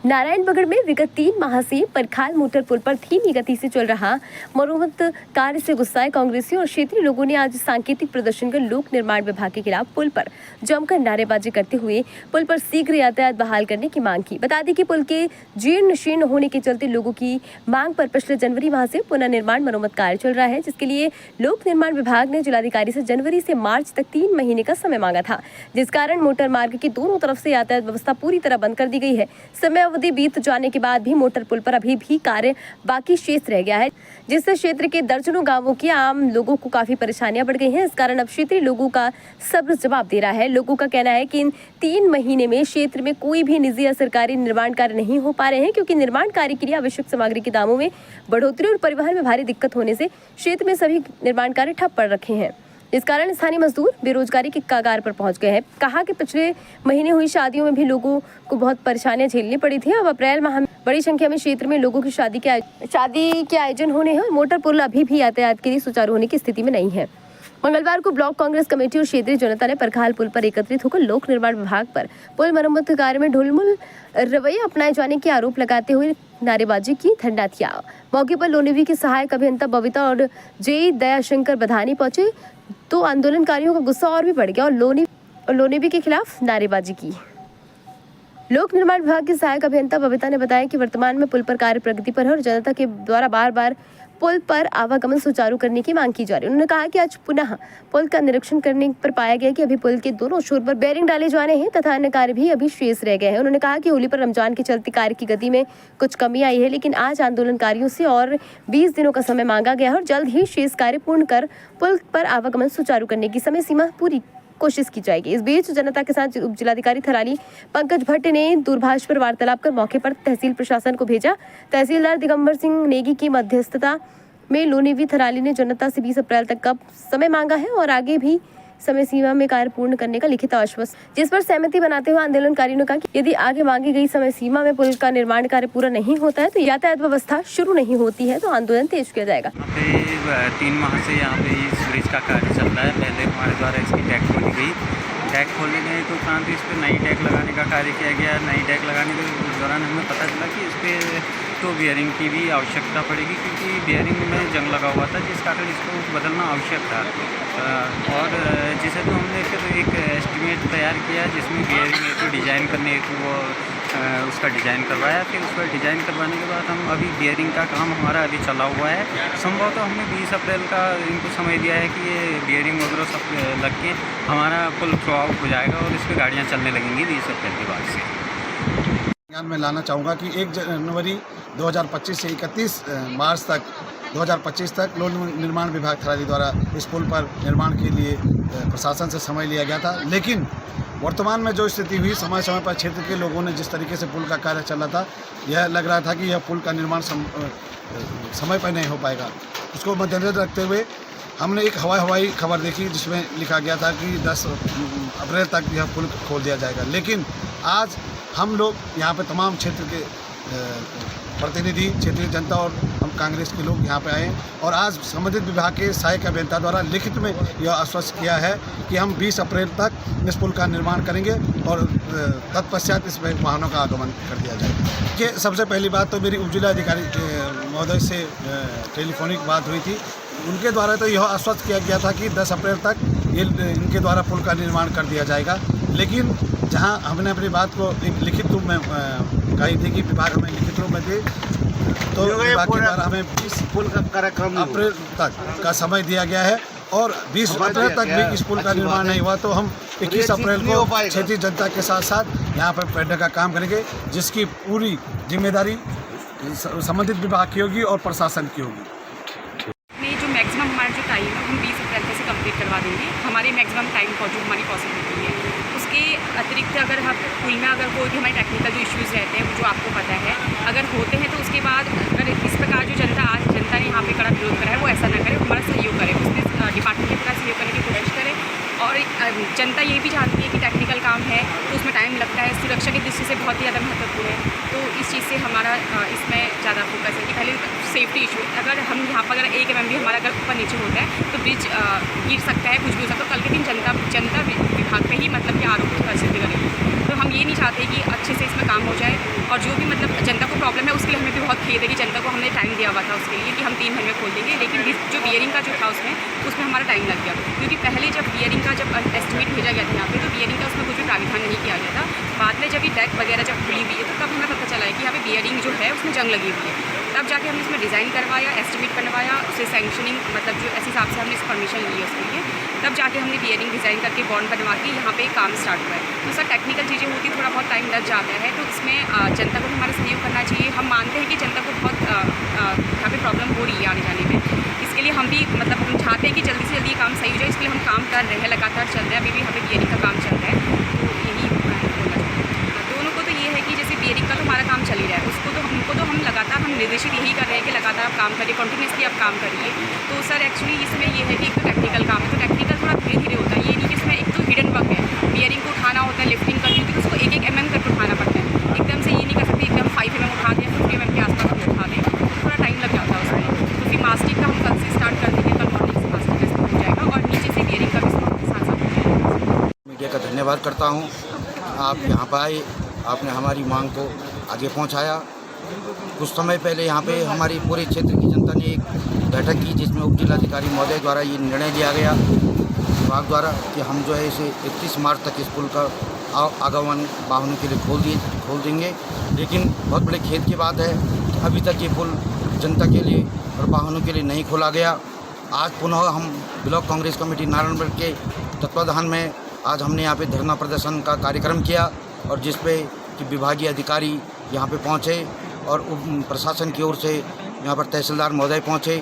नारायणबगड़ में विगत 3 माह से परखाल मोटर पुल पर धीमी गति से चल रहा मरम्मत कार्य से गुस्साए कांग्रेसियों और क्षेत्रीय लोगों ने आज सांकेतिक प्रदर्शन कर लोक निर्माण विभाग के खिलाफ पुल पर जमकर नारेबाजी करते हुए पुल पर शीघ्र यातायात बहाल करने की मांग की। बता दें कि पुल के जीर्ण शीर्ण होने के चलते लोगों की मांग पर पिछले जनवरी माह से पुनर्निर्माण मरम्मत कार्य चल रहा है, जिसके लिए लोक निर्माण विभाग ने जिलाधिकारी से जनवरी से मार्च तक 3 महीने का समय मांगा था, जिस कारण मोटर मार्ग की दोनों तरफ से यातायात व्यवस्था पूरी तरह बंद कर दी गई है। समय अवधि बीत जाने के बाद भी मोटर पुल पर अभी भी कार्य बाकी शेष रह गया है, जिससे क्षेत्र के दर्जनों गांवों के आम लोगों को काफी परेशानियां बढ़ गई हैं। इस कारण अब क्षेत्रीय लोगों का सब्र जवाब दे रहा है। लोगों का कहना है कि इन 3 महीने में क्षेत्र में कोई भी निजी या सरकारी निर्माण कार्य नहीं हो पा रहे हैं, क्योंकि निर्माण कार्य के लिए आवश्यक सामग्री के दामों में बढ़ोतरी और परिवहन में भारी दिक्कत होने से क्षेत्र में सभी निर्माण कार्य ठप पड़ रखे हैं। इस कारण स्थानीय मजदूर बेरोजगारी के कगार पर पहुंच गए हैं। कहा कि पिछले महीने हुई शादियों में भी लोगों को बहुत परेशानियां झेलनी पड़ी थी। अब अप्रैल माह में बड़ी संख्या में क्षेत्र में लोगों की शादी के आयोजन होने हैं और मोटर पुल अभी भी यातायात के लिए सुचारू होने की स्थिति में नहीं है। मंगलवार को ब्लॉक कांग्रेस कमेटी और क्षेत्रीय जनता ने परखाल पुल पर एकत्रित होकर लोक निर्माण विभाग पर पुल मरम्मत कार्य में ढुलमुल रवैया अपनाए जाने के आरोप लगाते हुए नारेबाजी की, धरना दिया। मौके पर लोनीवी के सहायक अभियंता बबीता और जेई दयाशंकर बधानी पहुंचे तो आंदोलनकारियों का गुस्सा और भी बढ़ गया और लोनीवी के खिलाफ नारेबाजी की। लोक निर्माण विभाग के सहायक अभियंता बबीता ने बताया कि वर्तमान में पुल पर कार्य प्रगति पर है और जनता के द्वारा बार बार पुल पर आवागमन सुचारू करने की मांग की जा रही है। उन्होंने कहा कि आज पुनः पुल का निरीक्षण करने पर पाया गया कि अभी पुल के दोनों छोर पर बेरिंग डाले जाने हैं तथा अन्य कार्य भी अभी शेष रह गए हैं। उन्होंने कहा कि होली पर रमजान के चलते कार्य की गति में कुछ कमी आई है, लेकिन आज आंदोलनकारियों से और 20 दिनों का समय मांगा गया है और जल्द ही शेष कार्य पूर्ण कर पुल पर आवागमन सुचारू करने की समय सीमा पूरी कोशिश की जाएगी। इस बीच जनता के साथ उप जिलाधिकारी थराली पंकज भट्ट ने दूरभाष पर वार्तालाप कर मौके पर तहसील प्रशासन को भेजा। तहसीलदार दिगंबर सिंह नेगी की मध्यस्थता में लोनीवी थराली ने जनता से 20 अप्रैल तक का समय मांगा है और आगे भी समय सीमा में कार्य पूर्ण करने का लिखित आश्वासन, जिस पर सहमति बनाते हुए आंदोलनकारियों ने कहा कि यदि आगे मांगी गई समय सीमा में पुल का निर्माण कार्य पूरा नहीं होता है तो यातायात व्यवस्था शुरू नहीं होती है तो आंदोलन तेज किया जाएगा। 3 माह से यहाँ पे इस ब्रिज का कार्य चल रहा है। पहले हमारे द्वारा इसकी टैग खोली गई, टैग खोलने गए तो उपरांत इस पर नई टैग लगाने का कार्य किया गया। नई टैग लगाने के दौरान हमें पता चला कि इस पर तो बियरिंग की भी आवश्यकता पड़ेगी, क्योंकि बियरिंग में जंग लगा हुआ था, जिस कारण इसको बदलना आवश्यक था। और जिसे तो हमने फिर एक एस्टिमेट तैयार किया जिसमें बियरिंग को डिज़ाइन करने को वो उसका डिज़ाइन करवाया। फिर उसका डिज़ाइन करवाने के बाद हम अभी बियरिंग का काम हमारा अभी चला हुआ है। संभवतः हमने 20 अप्रैल का इनको समय दिया है कि ये बियरिंग वगैरह सब लग के हमारा पुल थ्रू आउट हो जाएगा और इस पर गाड़ियाँ चलने लगेंगी 20 अप्रैल के बाद से। ध्यान में लाना चाहूँगा कि 1 जनवरी 2025 से 31 मार्च तक 2025 तक लोक निर्माण विभाग थराली द्वारा इस पुल पर निर्माण के लिए प्रशासन से समय लिया गया था, लेकिन वर्तमान में जो स्थिति हुई, समय समय पर क्षेत्र के लोगों ने जिस तरीके से पुल का कार्य चल रहा था, यह लग रहा था कि यह पुल का निर्माण समय पर नहीं हो पाएगा। उसको मद्देनजर रखते हुए हमने एक हवाई खबर देखी जिसमें लिखा गया था कि 10 अप्रैल तक यह पुल खोल दिया जाएगा, लेकिन आज हम लोग यहाँ पे तमाम क्षेत्र के प्रतिनिधि, क्षेत्रीय जनता और हम कांग्रेस के लोग यहाँ पे आए और आज संबंधित विभाग के सहायक अभियंता द्वारा लिखित में यह आश्वस्त किया है कि हम 20 अप्रैल तक इस पुल का निर्माण करेंगे और तत्पश्चात इसमें वाहनों का आगमन कर दिया जाएगा। कि सबसे पहली बात तो मेरी उप जिलाधिकारी महोदय से टेलीफोनिक बात हुई थी, उनके द्वारा तो यह आश्वस्त किया गया था कि 10 अप्रैल तक ये इनके द्वारा पुल का निर्माण कर दिया जाएगा, लेकिन जहां हमने अपनी बात को एक लिखित रूप में कही थी कि विभाग हमें लिखित रूप में दे, तो विभाग के द्वारा हमें 20 पुल का कार्यक्रम अप्रैल तक का समय दिया गया है और 20 अप्रैल तक भी इस पुल का निर्माण नहीं हुआ तो हम 21 अप्रैल को क्षेत्रीय जनता के साथ साथ यहाँ पर बैठने का काम करेंगे, जिसकी पूरी जिम्मेदारी संबंधित विभाग की होगी और प्रशासन की होगी। मैक्सिमम हमारा जो टाइम है हम 20 अप्रैल तक से कंप्लीट करवा देंगे। हमारी मैक्सिमम टाइम जो हमारी पॉसिबिलिटी है। उसके अतिरिक्त अगर हम पुल में अगर कोई भी हमारे टेक्निकल जो इश्यूज़ रहते हैं वो जो आपको पता है अगर होते हैं तो उसके बाद अगर इस प्रकार जो जनता ने यहाँ पे कड़ा विरोध करा है वो ऐसा ना करे, हमारा सहयोग करे, उसमें डिपार्टमेंट के पूरा सहयोग करने की कोशिश करें। और जनता ये भी जानती है कि टेक्निकल काम है तो उसमें टाइम लगता है, सुरक्षा की दृष्टि से बहुत ही ज़्यादा महत्वपूर्ण है। तो इस चीज़ से हमारा इसमें ज़्यादा फोकस है कि पहले सेफ्टी इशू, अगर हम यहाँ पर अगर 1 mm भी हमारा अगर ऊपर नीचे होता है तो ब्रिज गिर सकता है, कुछ भी हो सकता है। तो कल के दिन जनता विभाग पे ही मतलब कि आरोप सिद्ध करेगी। तो हम हम ये नहीं चाहते कि अच्छे से इसमें काम हो जाए, और जो भी मतलब जनता को प्रॉब्लम है उसके लिए हमें भी बहुत खेद है कि जनता को हमने टाइम दिया हुआ था उसके लिए कि हम 3 महीने में खोल देंगे, लेकिन जो बियरिंग का जो था उसमें हमारा टाइम लग गया, क्योंकि पहले जब बियरिंग का जब एस्टिमेट भेजा गया था यहाँ पे, तो बियरिंग का उसमें कुछ भी प्राविधान नहीं किया गया था। बाद में जब ये डेक वगैरह जब खुली हुई है तो तब हमें पता चला है कि यहाँ पे बियरिंग जो है उसमें जंग लगी हुई है। तब जाके हमने इसमें डिज़ाइन करवाया, एस्टिमेट बनवाया, उसे सैंक्शनिंग मतलब जो ऐसे हिसाब से हमने इस परमिशन ली है उसके लिए, तब जाके हमने बियरिंग डिज़ाइन करके बॉन्ड बनवा के यहाँ पे काम स्टार्ट हुआ है। तो सर टेक्निकल चीज़ें होती, थोड़ा बहुत टाइम लग जाता है, तो इसमें जनता को भी हमारा सहयोग करना चाहिए। हम मानते हैं कि जनता को बहुत यहाँ पे प्रॉब्लम हो रही है आने जाने में, इसके लिए हम भी मतलब हम चाहते हैं कि जल्दी से जल्दी ये काम सही हो जाए, इसके लिए हम काम कर रहे हैं, लगातार चल रहा है, अभी भी यहाँ पे बियरिंग का काम चल रहा है। तो यही बोलना चाहिए दोनों को। तो ये है कि जैसे बियरिंग का तो हमारा काम चल ही रहा है, उसको तो हमको तो हम लगातार हम निर्देशित यही कर रहे हैं कि लगातार आप काम करिए, कंटिन्यूसली आप काम करिए। तो सर एक्चुअली इसमें ये है कि एक तो टेक्निकल काम है, तो टेक्निकल थोड़ा धीरे धीरे होता है, ये नहीं कि इसमें एक तो हिडन वर्क है, बियरिंग को उठाना होता है, लिफ्टिंग करनी होती है, तो उसको 1-1 mm करके उठाना पड़ता है, एकदम से ये नहीं कर सकते एकदम 5 mm उठा दें, 50 mm के आसपास हम उठा दें, तो थोड़ा टाइम लग जाता है उसमें। तो फिर मास्टिक का हम कल से स्टार्ट कर देंगे, कल मॉर्निंग से मास्टिक का हो जाएगा, और नीचे से बियरिंग का भी साथ साथ हो जाएगा। मीडिया का धन्यवाद करता हूँ, आप यहाँ पर आए, आपने हमारी मांग को आगे पहुँचाया। कुछ समय पहले यहाँ पे हमारी पूरे क्षेत्र की जनता ने एक बैठक की, जिसमें उप जिलाधिकारी महोदय द्वारा ये निर्णय लिया गया विभाग द्वारा कि हम जो है इसे 31 मार्च तक इस पुल का आगमन वाहनों के लिए खोल देंगे। लेकिन बहुत बड़े खेद की बात है कि अभी तक ये पुल जनता के लिए और वाहनों के लिए नहीं खोला गया। आज पुनः हम ब्लॉक कांग्रेस कमेटी नारायणगढ़ के तत्वाधान में आज हमने यहाँ पे धरना प्रदर्शन का कार्यक्रम किया, और जिस पे कि विभागीय अधिकारी यहाँ पे पहुँचे और प्रशासन की ओर से यहाँ पर तहसीलदार महोदय पहुँचे,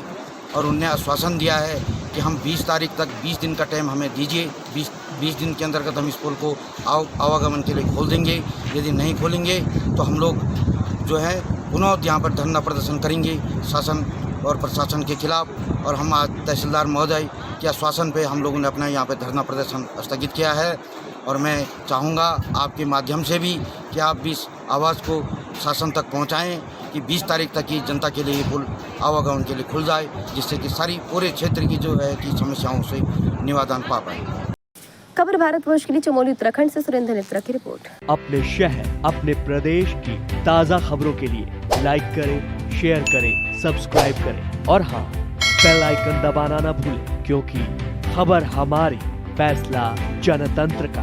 और उनने आश्वासन दिया है कि हम 20 तारीख तक 20 दिन का टाइम हमें दीजिए, 20 दिन के अंतर्गत हम इस पुल को आवागमन के लिए खोल देंगे। यदि नहीं खोलेंगे तो हम लोग जो है पुनः यहाँ पर धरना प्रदर्शन करेंगे शासन और प्रशासन के खिलाफ। और हम आज तहसीलदार महोदय के आश्वासन पे हम लोगों ने अपना यहाँ पर धरना प्रदर्शन स्थगित किया है, और मैं चाहूँगा आपके माध्यम से भी कि आप भी इस आवाज़ को शासन तक पहुँचाएँ कि 20 तारीख तक की जनता के लिए ये पुल आवागमन के लिए खुल जाए, जिससे कि सारी पूरे क्षेत्र की जो है कि समस्याओं से निवारण पा पाए। खबर भारतवर्ष के लिए चमोली उत्तराखंड से सुरेंद्र नेत्रा की रिपोर्ट। अपने शहर अपने प्रदेश की ताज़ा खबरों के लिए लाइक करें, शेयर करें, सब्सक्राइब करें, और हाँ, बेल आइकन दबाना ना भूलें, क्योंकि खबर हमारी, फैसला जनतंत्र का।